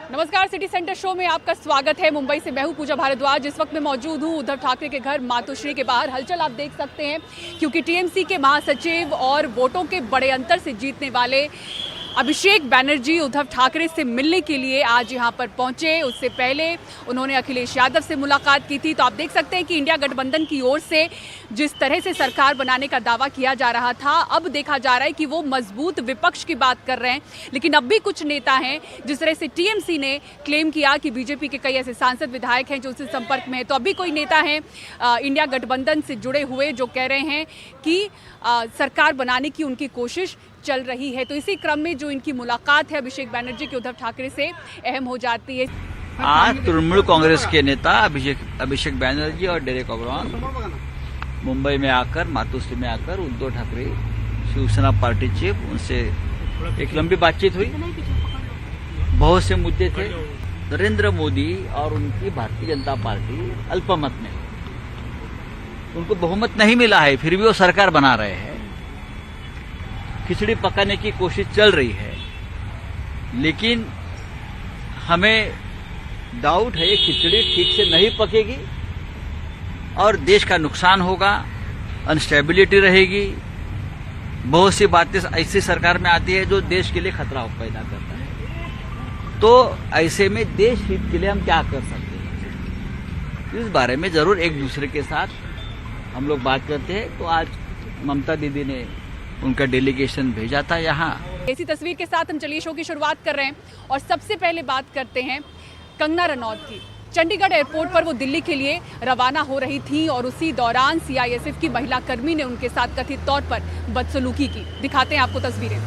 नमस्कार, city centre show में आपका स्वागत है। मुंबई से मैं हूं पूजा भारद्वाज। इस वक्त मैं मौजूद हूं उद्धव ठाकरे के घर मातोश्री के बाहर। हलचल आप देख सकते हैं क्योंकि टीएमसी के महासचिव और वोटों के बड़े अंतर से जीतने वाले अभिषेक बैनर्जी उद्धव ठाकरे से मिलने के लिए आज यहां पर पहुंचे। उससे पहले उन्होंने अखिलेश यादव से मुलाकात की थी। तो आप देख सकते हैं कि इंडिया गठबंधन की ओर से जिस तरह से सरकार बनाने का दावा किया जा रहा था, अब देखा जा रहा है कि वो मजबूत विपक्ष की बात कर रहे हैं। लेकिन अब भी कुछ नेता हैं, जिस तरह से टीएमसी ने क्लेम किया कि बीजेपी के कई ऐसे सांसद विधायक हैं जो उससे संपर्क में है, तो अभी कोई नेता हैं इंडिया गठबंधन से जुड़े हुए जो कह रहे हैं कि सरकार बनाने की उनकी कोशिश चल रही है। तो इसी क्रम में जो इनकी मुलाकात है अभिषेक बैनर्जी की उद्धव ठाकरे से अहम हो जाती है। आज तृणमूल कांग्रेस के नेता अभिषेक बैनर्जी और डेरेक ओबरॉन मुंबई में आकर, मातोश्री में आकर उद्धव ठाकरे शिवसेना पार्टी चीफ उनसे एक लंबी बातचीत हुई। बहुत से मुद्दे थे। नरेंद्र मोदी और उनकी भारतीय जनता पार्टी अल्पमत में, उनको बहुमत नहीं मिला है, फिर भी वो सरकार बना रहे हैं। खिचड़ी पकाने की कोशिश चल रही है, लेकिन हमें डाउट है ये खिचड़ी ठीक से नहीं पकेगी और देश का नुकसान होगा, अनस्टेबिलिटी रहेगी। बहुत सी बातें ऐसी सरकार में आती है जो देश के लिए खतरा पैदा करता है। तो ऐसे में देश हित के लिए हम क्या कर सकते हैं, इस बारे में जरूर एक दूसरे के साथ हम लोग बात करते हैं। तो आज ममता दीदी ने उनका डेलीगेशन भेजा था यहाँ। इसी तस्वीर के साथ हम चलिए शो की शुरुआत कर रहे हैं और सबसे पहले बात करते हैं कंगना रनौत की। चंडीगढ़ एयरपोर्ट पर वो दिल्ली के लिए रवाना हो रही थी और उसी दौरान सीआईएसएफ की महिला कर्मी ने उनके साथ कथित तौर पर बदसलूकी की। दिखाते हैं आपको तस्वीरें।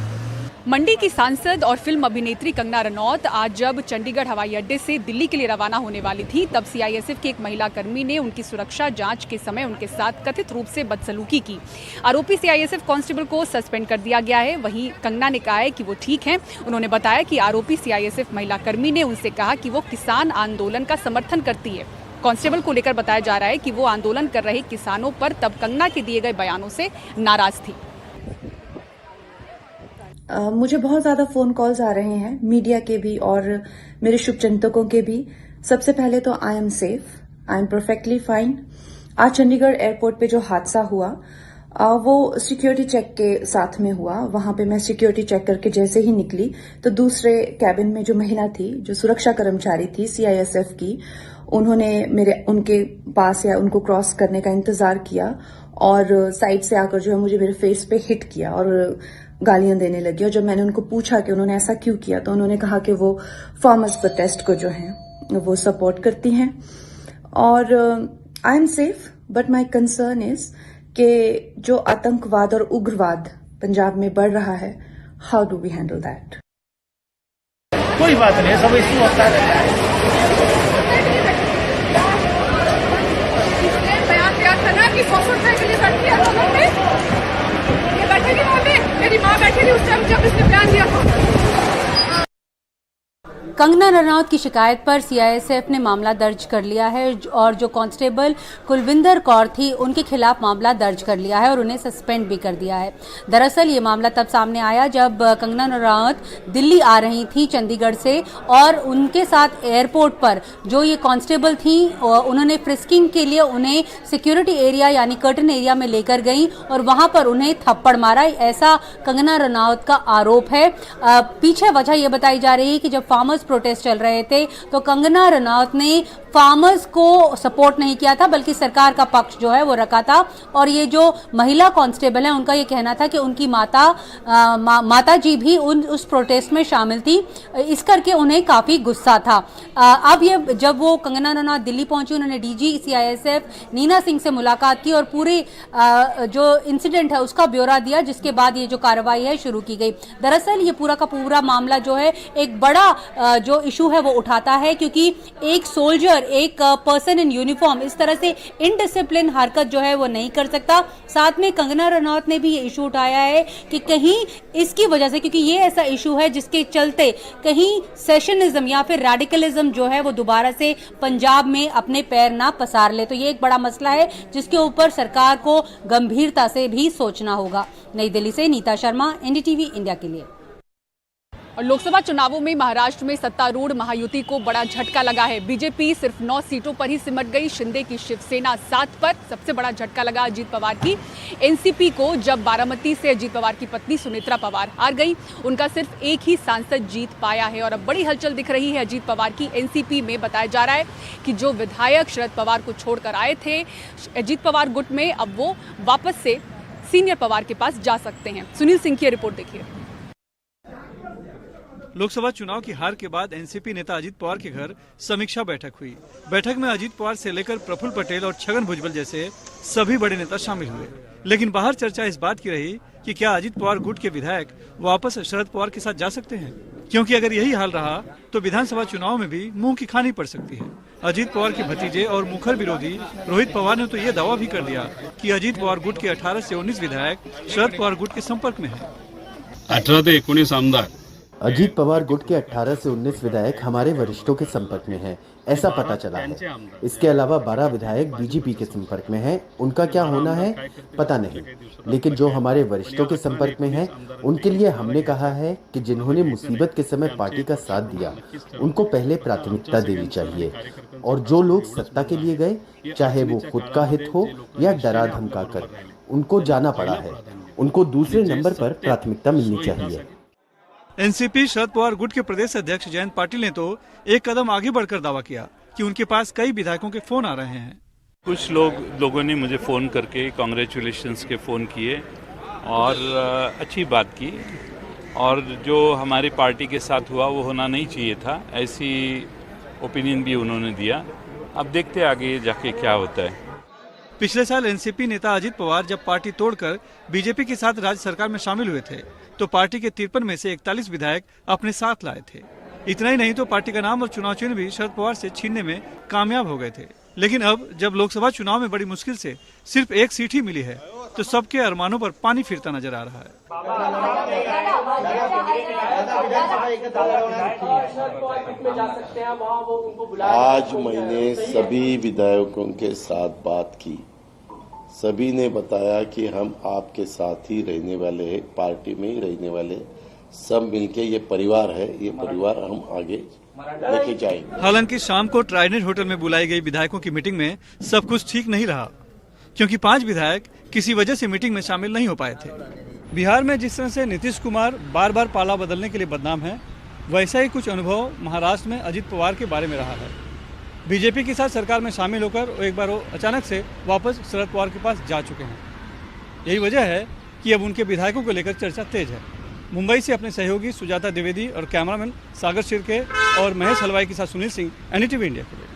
मंडी की सांसद और फिल्म अभिनेत्री कंगना रनौत आज जब चंडीगढ़ हवाई अड्डे से दिल्ली के लिए रवाना होने वाली थी, तब सीआईएसएफ की एक महिला कर्मी ने उनकी सुरक्षा जांच के समय उनके साथ कथित रूप से बदसलूकी की। आरोपी सीआईएसएफ कांस्टेबल को सस्पेंड कर दिया गया है। वहीं कंगना ने कहा है कि वो ठीक हैं। उन्होंने बताया कि आरोपी सीआईएसएफ महिला कर्मी ने उनसे कहा कि वो किसान आंदोलन का समर्थन करती है। कांस्टेबल को लेकर बताया जा रहा है कि वो आंदोलन कर रहे किसानों पर तब कंगना के दिए गए बयानों से नाराज थी। मुझे बहुत ज्यादा फोन कॉल्स आ रहे हैं, मीडिया के भी और मेरे शुभचिंतकों के भी। सबसे पहले तो I am safe, I am perfectly fine. आज चंडीगढ़ एयरपोर्ट पे जो हादसा हुआ वो सिक्योरिटी चेक के साथ में हुआ। वहां पे मैं सिक्योरिटी चेक करके जैसे ही निकली तो दूसरे कैबिन में जो महिला थी, जो सुरक्षा कर्मचारी थी सीआईएसएफ की, उन्होंने उनके पास या उनको क्रॉस करने का इंतजार किया और साइड से आकर जो है मुझे मेरे फेस पे हिट किया और गालियां देने लगी। और जब मैंने उनको पूछा कि उन्होंने ऐसा क्यों किया, तो उन्होंने कहा कि वो फार्मर्स प्रोटेस्ट को जो है वो सपोर्ट करती हैं। और I am safe, but my concern is कि जो आतंकवाद और उग्रवाद पंजाब में बढ़ रहा है, how do we handle that. कोई बात नहीं, सब इश्यू होता रहता है। बयान दिया था ना कि 100 रुपए के लिए बैठी है लोगों पे, ये बैठेगी वहां पे, मेरी माँ बैठी थी उस टाइम जब इसने बयान दिया था। कंगना रनौत की शिकायत पर सीआईएसएफ ने मामला दर्ज कर लिया है और जो कांस्टेबल कुलविंदर कौर थी उनके खिलाफ मामला दर्ज कर लिया है और उन्हें सस्पेंड भी कर दिया है। दरअसल ये मामला तब सामने आया जब कंगना रनौत दिल्ली आ रही थी चंडीगढ़ से और उनके साथ एयरपोर्ट पर जो ये कांस्टेबल थी उन्होंने फ्रिस्किंग के लिए उन्हें सिक्योरिटी एरिया यानी कर्टन एरिया में लेकर गई और वहां पर उन्हें थप्पड़ मारा। ऐसा कंगना रनौत का आरोप है। पीछे वजह यह बताई जा रही है कि जब फार्मर्स प्रोटेस्ट चल रहे थे तो कंगना रनौत ने फार्मर्स को सपोर्ट नहीं किया था, बल्कि सरकार का पक्ष जो है वो रखा था। और ये जो महिला कांस्टेबल है उनका ये कहना था कि उनकी माता जी भी उस प्रोटेस्ट में शामिल थी, इस करके उन्हें काफी गुस्सा था। अब ये जब वो कंगना रनौत दिल्ली पहुंची, उन्होंने डीजी सीआईएसएफ नीना सिंह से मुलाकात की और पूरे जो इंसिडेंट है उसका ब्यौरा दिया, जिसके बाद ये जो कार्रवाई है शुरू की गई। दरअसल ये पूरा का पूरा मामला जो है एक बड़ा जो इशू है वो उठाता है, क्योंकि एक सोल्जर, एक पर्सन इन यूनिफॉर्म इस तरह से इनडिसिप्लिन हरकत जो है वो नहीं कर सकता। साथ में कंगना रनौत ने भी ये इशू उठाया है कि कहीं इसकी वजह से, क्योंकि ये ऐसा इशू है जिसके चलते कहीं सेशनिज्म या फिर रेडिकलिज्म जो है वो दोबारा से पंजाब में अपने पैर ना पसार ले, तो ये एक बड़ा मसला है जिसके ऊपर सरकार को गंभीरता से भी सोचना होगा। नई दिल्ली से नीता शर्मा, एनडीटीवी इंडिया के लिए। और लोकसभा चुनावों में महाराष्ट्र में सत्तारूढ़ महायुति को बड़ा झटका लगा है। बीजेपी सिर्फ 9 सीटों पर ही सिमट गई। शिंदे की शिवसेना 7 पर। सबसे बड़ा झटका लगा अजीत पवार की एनसीपी को, जब बारामती से अजीत पवार की पत्नी सुनेत्रा पवार हार गई। उनका सिर्फ एक ही सांसद जीत पाया है और अब बड़ी हलचल दिख रही है अजीत पवार की एनसीपी में। बताया जा रहा है कि जो विधायक शरद पवार को छोड़कर आए थे अजीत पवार गुट में, अब वो वापस से सीनियर पवार के पास जा सकते हैं। सुनील सिंह की रिपोर्ट देखिए। लोकसभा चुनाव की हार के बाद एनसीपी नेता अजीत पवार के घर समीक्षा बैठक हुई। बैठक में अजीत पवार से लेकर प्रफुल्ल पटेल और छगन भुजबल जैसे सभी बड़े नेता शामिल हुए। लेकिन बाहर चर्चा इस बात की रही कि क्या अजीत पवार गुट के विधायक वापस शरद पवार के साथ जा सकते हैं, क्योंकि अगर यही हाल रहा तो विधानसभा चुनाव में भी मुंह की खानी पड़ सकती है। अजीत पवार के भतीजे और मुखर विरोधी रोहित पवार ने तो ये दावा भी कर दिया कि अजीत पवार गुट के 18 से 19 विधायक शरद पवार गुट के संपर्क में हैं। 18 ते 19 आमदार अजीत पवार गुट के 18 से 19 विधायक हमारे वरिष्ठों के संपर्क में हैं, ऐसा पता चला है। इसके अलावा 12 विधायक बीजेपी के संपर्क में हैं। उनका क्या होना है पता नहीं, लेकिन जो हमारे वरिष्ठों के संपर्क में हैं, उनके लिए हमने कहा है कि जिन्होंने मुसीबत के समय पार्टी का साथ दिया, उनको पहले प्राथमिकता देनी चाहिए। और जो लोग सत्ता के लिए गए, चाहे वो खुद का हित हो या डरा धमका कर, उनको जाना पड़ा है, उनको दूसरे नंबर पर प्राथमिकता मिलनी चाहिए। एनसीपी शरद पवार गुट के प्रदेश अध्यक्ष जयंत पाटिल ने तो एक कदम आगे बढ़कर दावा किया कि उनके पास कई विधायकों के फोन आ रहे हैं। कुछ लोगों ने मुझे फ़ोन करके कांग्रेचुलेशंस के फ़ोन किए और अच्छी बात की, और जो हमारी पार्टी के साथ हुआ वो होना नहीं चाहिए था, ऐसी ओपिनियन भी उन्होंने दिया। अब देखते आगे जाके क्या होता है। पिछले साल एनसीपी नेता अजीत पवार जब पार्टी तोड़कर बीजेपी के साथ राज्य सरकार में शामिल हुए थे तो पार्टी के 53 में से 41 विधायक अपने साथ लाए थे। इतना ही नहीं तो पार्टी का नाम और चुनाव चिन्ह भी शरद पवार से छीनने में कामयाब हो गए थे। लेकिन अब जब लोकसभा चुनाव में बड़ी मुश्किल से सिर्फ एक सीट ही मिली है तो सबके अरमानों पर पानी फिरता नजर आ रहा है। आज मैंने सभी विधायकों के साथ बात की। सभी ने बताया कि हम आपके साथ ही रहने वाले हैं, पार्टी में ही रहने वाले, सब मिलके ये परिवार है, ये परिवार हम आगे लेके जाएंगे। हालांकि शाम को ट्राइडेंट होटल में बुलाई गई विधायकों की मीटिंग में सब कुछ ठीक नहीं रहा, क्योंकि 5 विधायक किसी वजह से मीटिंग में शामिल नहीं हो पाए थे। बिहार में जिस तरह से नीतीश कुमार बार बार पाला बदलने के लिए बदनाम है, वैसा ही कुछ अनुभव महाराष्ट्र में अजीत पवार के बारे में रहा है। बीजेपी के साथ सरकार में शामिल होकर एक बार वो अचानक से वापस शरद पवार के पास जा चुके हैं। यही वजह है कि अब उनके विधायकों को लेकर चर्चा तेज है। मुंबई से अपने सहयोगी सुजाता द्विवेदी और कैमरामैन सागर शिर्के और महेश हलवाई के साथ सुनील सिंह, एनडीटीवी इंडिया के लिए।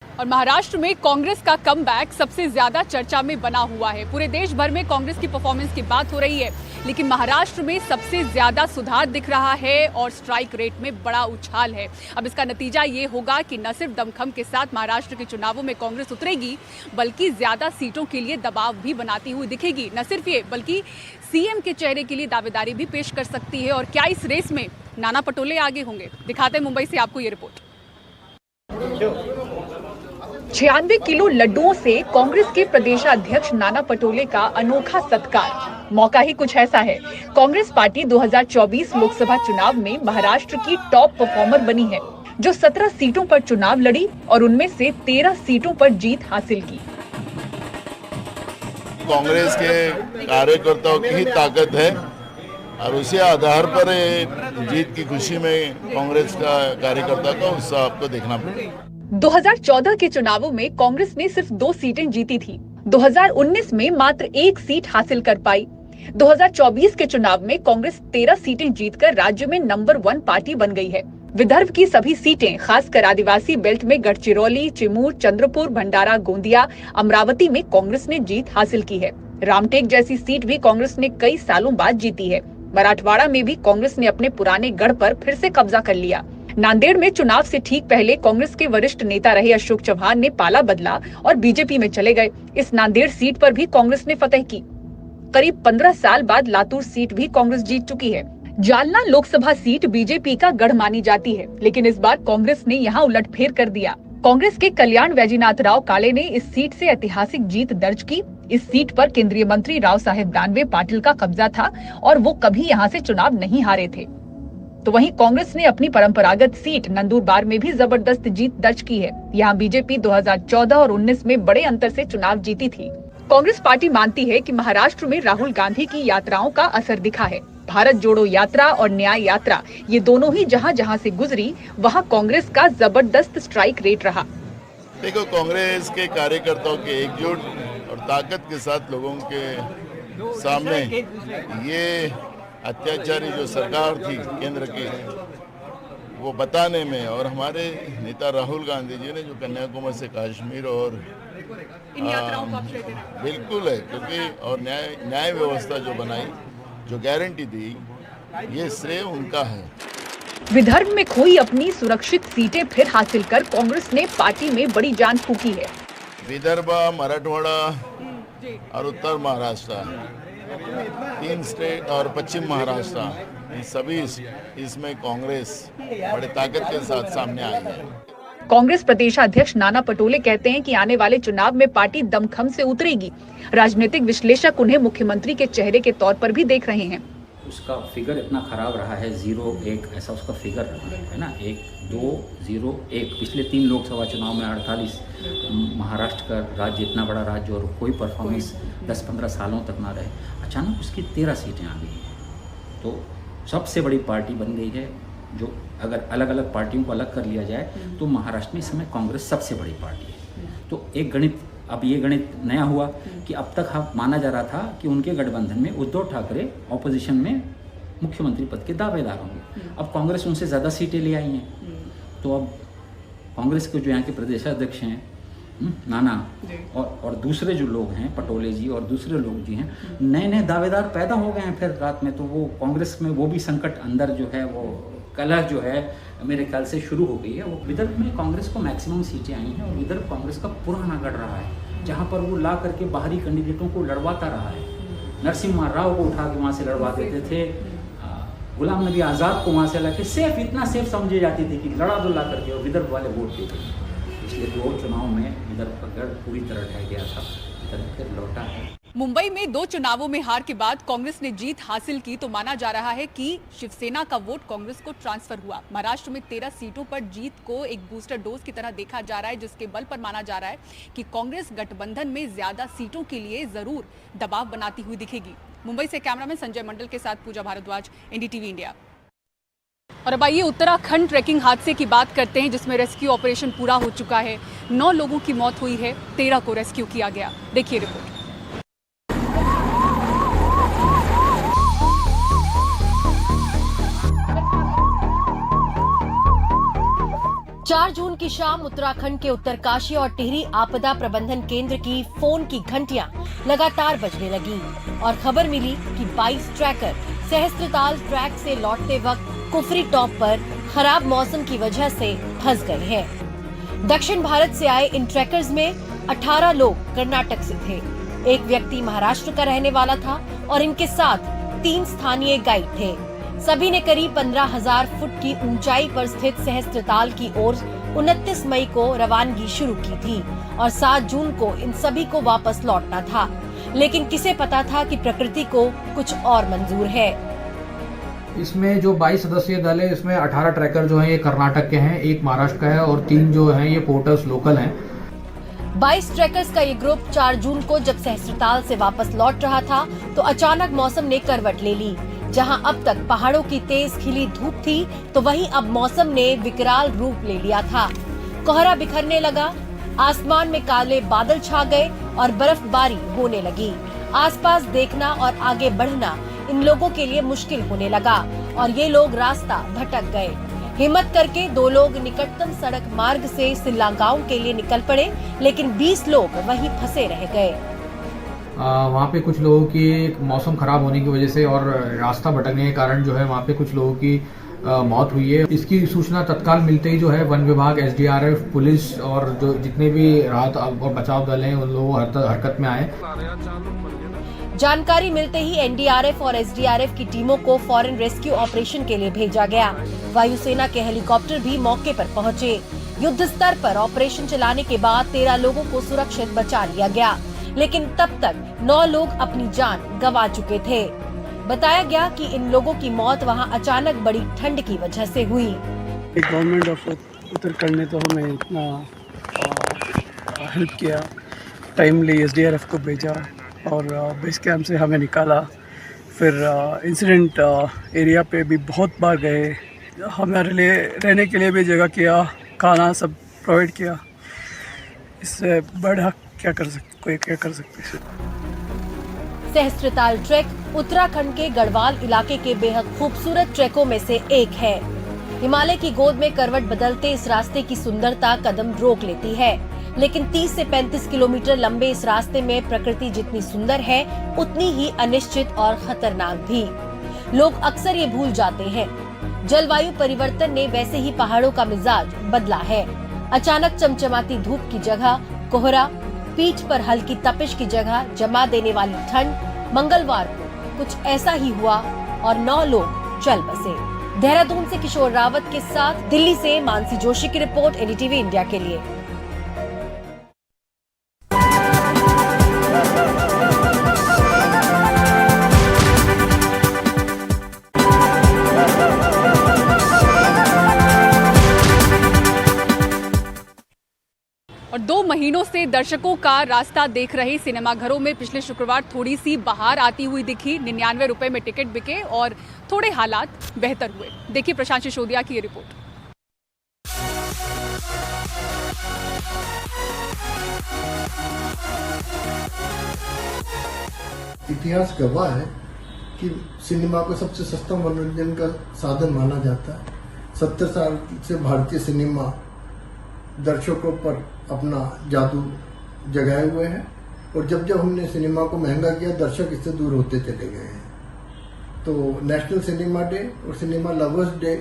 और महाराष्ट्र में कांग्रेस का कमबैक सबसे ज्यादा चर्चा में बना हुआ है। पूरे देश भर में कांग्रेस की परफॉर्मेंस की बात हो रही है, लेकिन महाराष्ट्र में सबसे ज्यादा सुधार दिख रहा है और स्ट्राइक रेट में बड़ा उछाल है। अब इसका नतीजा ये होगा कि न सिर्फ दमखम के साथ महाराष्ट्र के चुनावों में कांग्रेस उतरेगी, बल्कि ज्यादा सीटों के लिए दबाव भी बनाती हुई दिखेगी। न सिर्फ ये, बल्कि सीएम के चेहरे के लिए दावेदारी भी पेश कर सकती है। और क्या इस रेस में नाना पटोले आगे होंगे? दिखाते हैं मुंबई से आपको ये रिपोर्ट। 96 किलो लड्डुओं से कांग्रेस के प्रदेशाध्यक्ष नाना पटोले का अनोखा सत्कार। मौका ही कुछ ऐसा है। कांग्रेस पार्टी 2024 लोकसभा चुनाव में महाराष्ट्र की टॉप परफॉर्मर बनी है, जो 17 सीटों पर चुनाव लड़ी और उनमें से 13 सीटों पर जीत हासिल की। कांग्रेस के कार्यकर्ताओं की ही ताकत है और उसी आधार पर जीत की खुशी में कांग्रेस का कार्यकर्ता का उत्साह आपको देखना पड़ेगा। 2014 के चुनावों में कांग्रेस ने सिर्फ 2 सीटें जीती थी। 2019 में मात्र 1 सीट हासिल कर पाई। 2024 के चुनाव में कांग्रेस 13 सीटें जीतकर राज्य में नंबर 1 पार्टी बन गई है। विदर्भ की सभी सीटें, खासकर आदिवासी बेल्ट में गढ़चिरौली, चिमूर, चंद्रपुर, भंडारा, गोंदिया, अमरावती में कांग्रेस ने जीत हासिल की है। रामटेक जैसी सीट भी कांग्रेस ने कई सालों बाद जीती है। मराठवाड़ा में भी कांग्रेस ने अपने पुराने गढ़ पर फिर से कब्जा कर लिया। नांदेड़ में चुनाव से ठीक पहले कांग्रेस के वरिष्ठ नेता रहे अशोक चौहान ने पाला बदला और बीजेपी में चले गए। इस नांदेड़ सीट पर भी कांग्रेस ने फतह की। करीब 15 साल बाद लातूर सीट भी कांग्रेस जीत चुकी है। जालना लोकसभा सीट बीजेपी का गढ़ मानी जाती है, लेकिन इस बार कांग्रेस ने यहाँ उलटफेर कर दिया। कांग्रेस के कल्याण वैजनाथ राव काले ने इस सीट से ऐतिहासिक जीत दर्ज की। इस सीट पर केंद्रीय मंत्री राव साहेब दानवे पाटिल का कब्जा था और वो कभी यहाँ से चुनाव नहीं हारे थे। तो वहीं कांग्रेस ने अपनी परंपरागत सीट नंदुरबार में भी जबरदस्त जीत दर्ज की है। यहाँ बीजेपी 2014 और 19 में बड़े अंतर से चुनाव जीती थी। कांग्रेस पार्टी मानती है कि महाराष्ट्र में राहुल गांधी की यात्राओं का असर दिखा है। भारत जोड़ो यात्रा और न्याय यात्रा, ये दोनों ही जहां से गुजरी वहां कांग्रेस का जबरदस्त स्ट्राइक रेट रहा। देखो, कांग्रेस के कार्यकर्ताओं के एकजुट और ताकत के साथ लोगों के सामने ये अत्याचारी जो सरकार थी केंद्र की, वो बताने में, और हमारे नेता राहुल गांधी जी ने जो कन्याकुमारी से कश्मीर और बिल्कुल है, क्योंकि और न्याय व्यवस्था जो बनाई, जो गारंटी दी, ये श्रेय उनका है। विदर्भ में खोई अपनी सुरक्षित सीटें फिर हासिल कर कांग्रेस ने पार्टी में बड़ी जान फूंकी है। विदर्भ, मराठवाड़ा और उत्तर महाराष्ट्र, 3 स्टेट और पश्चिम महाराष्ट्र, ये सभी इसमें कांग्रेस बड़े ताकत के साथ सामने आई है। कांग्रेस प्रदेशाध्यक्ष नाना पटोले कहते हैं कि आने वाले चुनाव में पार्टी दमखम से उतरेगी। राजनीतिक विश्लेषक उन्हें मुख्यमंत्री के चेहरे के तौर पर भी देख रहे हैं। उसका फिगर इतना खराब रहा है, 0-1 ऐसा उसका फिगर रहा है ना, 1-2-0-1। पिछले 3 लोकसभा चुनाव में 48, महाराष्ट्र का राज्य इतना बड़ा राज्य और कोई परफॉर्मेंस 10-15 सालों तक ना रहे, अचानक उसकी 13 सीटें आ गई हैं। तो सबसे बड़ी पार्टी बन गई है। जो अगर अलग अलग पार्टियों को अलग कर लिया जाए तो महाराष्ट्र में इस समय कांग्रेस सबसे बड़ी पार्टी है। तो एक गणित, अब ये गणित नया हुआ कि अब तक माना जा रहा था कि उनके गठबंधन में उद्धव ठाकरे ऑपोजिशन में मुख्यमंत्री पद के दावेदार होंगे। अब कांग्रेस उनसे ज़्यादा सीटें ले आई हैं, तो अब कांग्रेस के जो यहाँ के प्रदेशाध्यक्ष हैं नाना और दूसरे जो लोग हैं, पटोले जी और दूसरे लोग जी हैं, नए नए दावेदार पैदा हो गए हैं फिर रात में। तो वो कांग्रेस में वो भी संकट अंदर जो है, वो कलह जो है मेरे ख्याल से शुरू हो गई है। वो विदर्भ में कांग्रेस को मैक्सिमम सीटें आई हैं और विदर्भ कांग्रेस का पुराना गढ़ रहा है, जहाँ पर वो ला करके बाहरी कैंडिडेटों को लड़वाता रहा है। नरसिम्हा राव को उठा के वहाँ से लड़वा देते थे, गुलाम नबी आज़ाद को वहाँ से ला के सेफ, इतना सेफ समझे जाती थी कि लड़ा दो ला करके, और विदर्भ वाले वोट देते। पिछले 2 चुनाव में विदर्भ का गढ़ पूरी तरह ढह गया था, विदर्भ फिर लौटा है। मुंबई में 2 चुनावों में हार के बाद कांग्रेस ने जीत हासिल की तो माना जा रहा है कि शिवसेना का वोट कांग्रेस को ट्रांसफर हुआ। महाराष्ट्र में 13 सीटों पर जीत को एक बूस्टर डोज की तरह देखा जा रहा है, जिसके बल पर माना जा रहा है कि कांग्रेस गठबंधन में ज्यादा सीटों के लिए जरूर दबाव बनाती हुई दिखेगी। मुंबई से कैमरामैन संजय मंडल के साथ पूजा भारद्वाज, NDTV इंडिया। और अब आइए उत्तराखंड ट्रैकिंग हादसे की बात करते हैं, जिसमें रेस्क्यू ऑपरेशन पूरा हो चुका है। 9 लोगों की मौत हुई है, 13 को रेस्क्यू किया गया। देखिए रिपोर्ट। 4 जून की शाम उत्तराखंड के उत्तरकाशी और टिहरी आपदा प्रबंधन केंद्र की फोन की घंटियां लगातार बजने लगी और खबर मिली कि 22 ट्रैकर सहस्त्रताल ट्रैक से लौटते वक्त कुफरी टॉप पर खराब मौसम की वजह से फंस गए हैं। दक्षिण भारत से आए इन ट्रैकर्स में 18 लोग कर्नाटक से थे, एक व्यक्ति महाराष्ट्र का रहने वाला था और इनके साथ 3 स्थानीय गाइड थे। सभी ने करीब 15,000 फुट की ऊंचाई पर स्थित सहस्त्रताल की ओर 29 मई को रवानगी शुरू की थी और 7 जून को इन सभी को वापस लौटना था, लेकिन किसे पता था कि प्रकृति को कुछ और मंजूर है। इसमें जो 22 सदस्यीय दल है, इसमें 18 ट्रैकर जो हैं ये कर्नाटक के हैं, 1 महाराष्ट्र का है और 3 जो हैं ये पोर्टर्स लोकल हैं। 22 ट्रैकर्स का ये ग्रुप 4 जून को जब सहस्त्रताल से वापस लौट रहा था तो अचानक मौसम ने करवट ले ली। जहां अब तक पहाड़ों की तेज खिली धूप थी तो वहीं अब मौसम ने विकराल रूप ले लिया था। कोहरा बिखरने लगा, आसमान में काले बादल छा गए और बर्फबारी होने लगी। आसपास देखना और आगे बढ़ना इन लोगों के लिए मुश्किल होने लगा और ये लोग रास्ता भटक गए। हिम्मत करके 2 लोग निकटतम सड़क मार्ग से सिल्ला गांव के लिए निकल पड़े, लेकिन 20 लोग वहीं फंसे रह गए। वहाँ पे कुछ लोगों की मौसम खराब होने की वजह से और रास्ता भटकने के कारण जो है वहाँ पे कुछ लोगों की मौत हुई है। इसकी सूचना तत्काल मिलते ही जो है वन विभाग, SDRF, पुलिस और जो जितने भी राहत और बचाव दल हैं उन लोगों हरकत में आए। जानकारी मिलते ही NDRF और SDRF की टीमों को फॉरेन रेस्क्यू ऑपरेशन के लिए भेजा गया। वायुसेना के हेलीकॉप्टर भी मौके पर पहुंचे। युद्ध स्तर पर ऑपरेशन चलाने के बाद 13 लोगों को सुरक्षित बचा लिया गया, लेकिन तब तक 9 लोग अपनी जान गंवा चुके थे। बताया गया कि इन लोगों की मौत वहां अचानक बड़ी ठंड की वजह से हुई। गवर्नमेंट ऑफ उत्तराखंड ने तो हमें इतना हेल्प किया, टाइमली SDRF को भेजा और बेस कैंप से हमें निकाला। फिर इंसिडेंट एरिया पे भी बहुत बार गए, हमारे लिए रहने के लिए भी जगह किया, खाना सब प्रोवाइड किया। इससे बड़ा क्या कर सकते। सहस्त्रताल ट्रैक उत्तराखंड के गढ़वाल इलाके के बेहद खूबसूरत ट्रैकों में से एक है। हिमालय की गोद में करवट बदलते इस रास्ते की सुंदरता कदम रोक लेती है, लेकिन 30 से 35 किलोमीटर लंबे इस रास्ते में प्रकृति जितनी सुंदर है उतनी ही अनिश्चित और खतरनाक भी। लोग अक्सर ये भूल जाते हैं, जलवायु परिवर्तन ने वैसे ही पहाड़ों का मिजाज बदला है। अचानक चमचमाती धूप की जगह कोहरा, पीठ पर हल्की तपिश की जगह जमा देने वाली ठंड। मंगलवार को कुछ ऐसा ही हुआ और 9 लोग चल बसे। देहरादून से किशोर रावत के साथ दिल्ली से मानसी जोशी की रिपोर्ट, NDTV इंडिया के लिए। और 2 महीनों से दर्शकों का रास्ता देख रहे सिनेमाघरों में पिछले शुक्रवार थोड़ी सी बहार आती हुई दिखी। 99 रुपए में टिकट बिके और थोड़े हालात बेहतर हुए। देखिए प्रशांत सिसोदिया की ये रिपोर्ट। इतिहास गवाह है कि सिनेमा को सबसे सस्ता मनोरंजन का साधन माना जाता है। 70 साल से भारतीय सिनेमा दर्शकों पर अपना जादू जगाए हुए हैं और जब जब हमने सिनेमा को महंगा किया, दर्शक इससे दूर होते चले गए हैं। तो नेशनल सिनेमा डे और सिनेमा लवर्स डे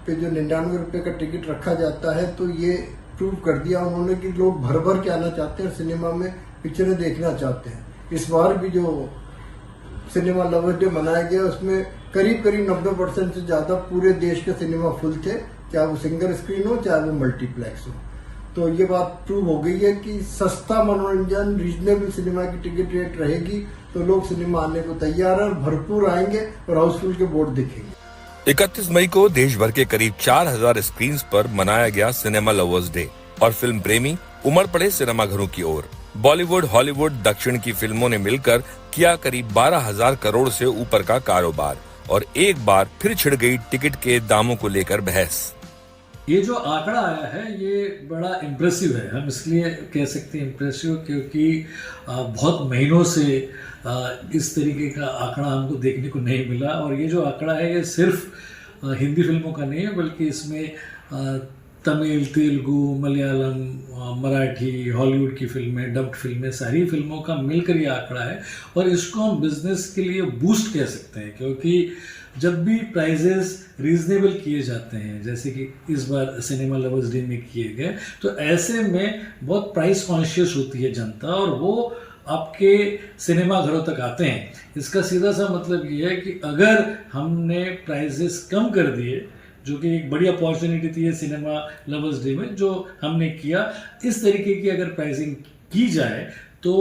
पे जो 99 रुपए का टिकट रखा जाता है, तो ये प्रूव कर दिया उन्होंने कि लोग भर भर के आना चाहते हैं, सिनेमा में पिक्चरें देखना चाहते हैं। इस बार भी जो सिनेमा लवर्स डे मनाया गया, उसमें करीब 90% से ज्यादा पूरे देश के सिनेमा फुल थे, चाहे वो सिंगल स्क्रीन हो चाहे वो मल्टीप्लेक्स हो। तो ये बात प्रूव हो गई है कि सस्ता मनोरंजन, रीजनेबल सिनेमा की टिकट रेट रहेगी तो लोग सिनेमा आने को तैयार हैं और भरपूर आएंगे और हाउसफुल के बोर्ड दिखेंगे। 31 मई को देश भर के करीब 4000 स्क्रीन्स पर मनाया गया सिनेमा लवर्स डे और फिल्म प्रेमी उमड़ पड़े सिनेमाघरों की ओर। बॉलीवुड, हॉलीवुड, दक्षिण की फिल्मों ने मिलकर किया करीब 12,000 करोड़ से ऊपर का कारोबार और एक बार फिर छिड़ गई टिकट के दामों को लेकर बहस। ये जो आंकड़ा आया है ये बड़ा इम्प्रेसिव है। हम इसलिए कह सकते हैं इम्प्रेसिव क्योंकि बहुत महीनों से इस तरीके का आंकड़ा हमको देखने को नहीं मिला। और ये जो आंकड़ा है ये सिर्फ हिंदी फिल्मों का नहीं है, बल्कि इसमें तमिल, तेलुगु, मलयालम, मराठी, हॉलीवुड की फिल्में, डब्ड फिल्में, सारी फिल्मों का मिलकर ये आंकड़ा है। और इसको हम बिजनेस के लिए बूस्ट कह सकते हैं, क्योंकि जब भी प्राइजेस रीजनेबल किए जाते हैं, जैसे कि इस बार सिनेमा लवर्स डे में किए गए, तो ऐसे में बहुत प्राइस कॉन्शियस होती है जनता और वो आपके सिनेमा घरों तक आते हैं। इसका सीधा सा मतलब ये है कि अगर हमने प्राइजेस कम कर दिए, जो कि एक बड़ी अपॉर्चुनिटी थी सिनेमा लवर्स डे में जो हमने किया, इस तरीके की अगर प्राइसिंग की जाए तो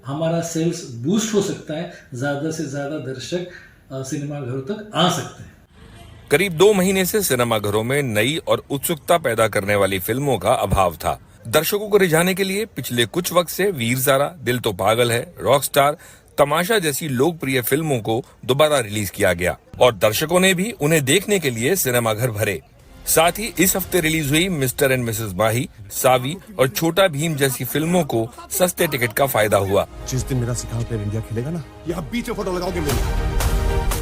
हमारा सेल्स बूस्ट हो सकता है, ज़्यादा से ज़्यादा दर्शक सिनेमा घरों तक आ सकते हैं। करीब 2 महीने से सिनेमा घरों में नई और उत्सुकता पैदा करने वाली फिल्मों का अभाव था। दर्शकों को रिझाने के लिए पिछले कुछ वक्त से वीर ज़ारा, दिल तो पागल है, रॉकस्टार, तमाशा जैसी लोकप्रिय फिल्मों को दोबारा रिलीज किया गया और दर्शकों ने भी उन्हें देखने के लिए सिनेमाघर भरे। साथ ही इस हफ्ते रिलीज हुई मिस्टर एंड मिसेस माही, सावी और छोटा भीम जैसी फिल्मों को सस्ते टिकट का फायदा हुआ। जिस दिन मेरा सिखाओ प्लेयर इंडिया खेलेगा ना, यहाँ बीच में फोटो लगाओगे मेरी।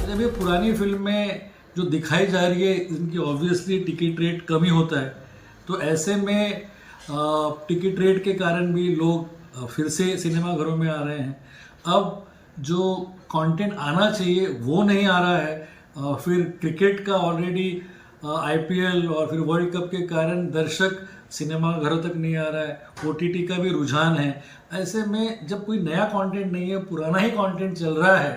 जब ये पुरानी फिल्में जो दिखाई जा रही है, इनकी ऑब्वियसली टिकट रेट कम ही होता है, तो ऐसे में टिकट रेट के कारण भी लोग फिर से सिनेमा घरों में आ रहे हैं। अब जो कंटेंट आना चाहिए वो नहीं आ रहा है। फिर क्रिकेट का ऑलरेडी IPL और फिर वर्ल्ड कप के कारण दर्शक सिनेमा घरों तक नहीं आ रहा है। OTT का भी रुझान है। ऐसे में जब कोई नया कंटेंट नहीं है, पुराना ही कंटेंट चल रहा है,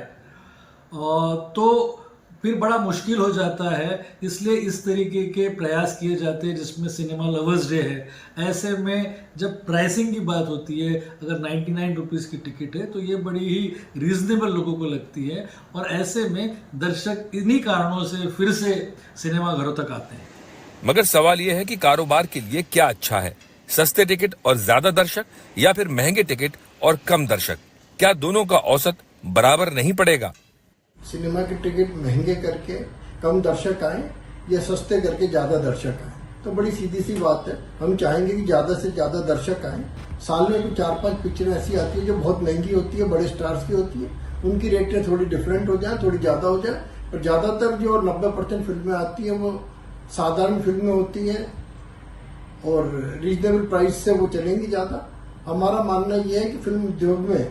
तो फिर बड़ा मुश्किल हो जाता है। इसलिए इस तरीके के प्रयास किए जाते हैं जिसमें सिनेमा लवर्स डे है। ऐसे में जब प्राइसिंग की बात होती है, अगर 99 रुपीज़ की टिकट है तो ये बड़ी ही रीजनेबल लोगों को लगती है, और ऐसे में दर्शक इन्हीं कारणों से फिर से सिनेमा घरों तक आते हैं। मगर सवाल यह है कि कारोबार के लिए क्या अच्छा है, सस्ते टिकट और ज्यादा दर्शक, या फिर महंगे टिकट और कम दर्शक? क्या दोनों का औसत बराबर नहीं पड़ेगा? सिनेमा के टिकट महंगे करके कम दर्शक आए या सस्ते करके ज्यादा दर्शक आए, तो बड़ी सीधी सी बात है। हम चाहेंगे कि ज्यादा से ज्यादा दर्शक आए। साल में कुछ 4-5 पिक्चरें ऐसी आती है जो बहुत महंगी होती है, बड़े स्टार्स की होती है, उनकी रेटें थोड़ी डिफरेंट हो जाए, थोड़ी ज्यादा हो जाए। पर ज्यादातर जो 90% फिल्में आती है वो साधारण फिल्में होती है और रीजनेबल प्राइस से वो चलेंगी ज्यादा। हमारा मानना यह है कि फिल्म उद्योग में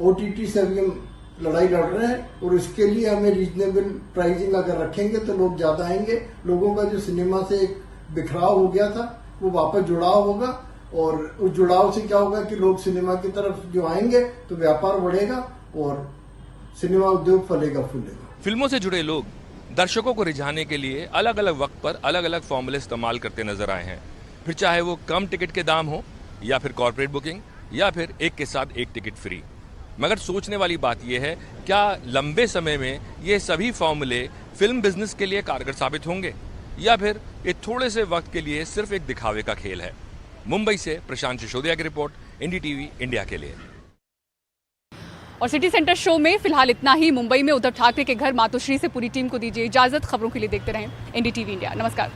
OTT से अभी हम लड़ाई लड़ रहे हैं, और इसके लिए हमें रीजनेबल प्राइसिंग अगर रखेंगे तो लोग ज्यादा आएंगे। लोगों का जो सिनेमा से एक बिखराव हो गया था वो वापस जुड़ाव होगा, और उस जुड़ाव से क्या होगा कि लोग सिनेमा की तरफ जो आएंगे तो व्यापार बढ़ेगा और सिनेमा उद्योग फलेगा फूलेगा। फिल्मों से जुड़े लोग दर्शकों को रिझाने के लिए अलग अलग वक्त पर अलग अलग फॉर्मूले इस्तेमाल करते नजर आए हैं। फिर चाहे वो कम टिकट के दाम हो, या फिर कॉर्पोरेट बुकिंग, या फिर एक के साथ एक टिकट फ्री। मगर सोचने वाली बात यह है, क्या लंबे समय में ये सभी फॉर्मूले फिल्म बिजनेस के लिए कारगर साबित होंगे, या फिर ये थोड़े से वक्त के लिए सिर्फ एक दिखावे का खेल है? मुंबई से प्रशांत सिसोदिया की रिपोर्ट, NDTV इंडिया के लिए। और सिटी सेंटर शो में फिलहाल इतना ही। मुंबई में उद्धव ठाकरे के घर मातोश्री से पूरी टीम को दीजिए इजाजत। खबरों के लिए देखते रहें NDTV इंडिया। नमस्कार।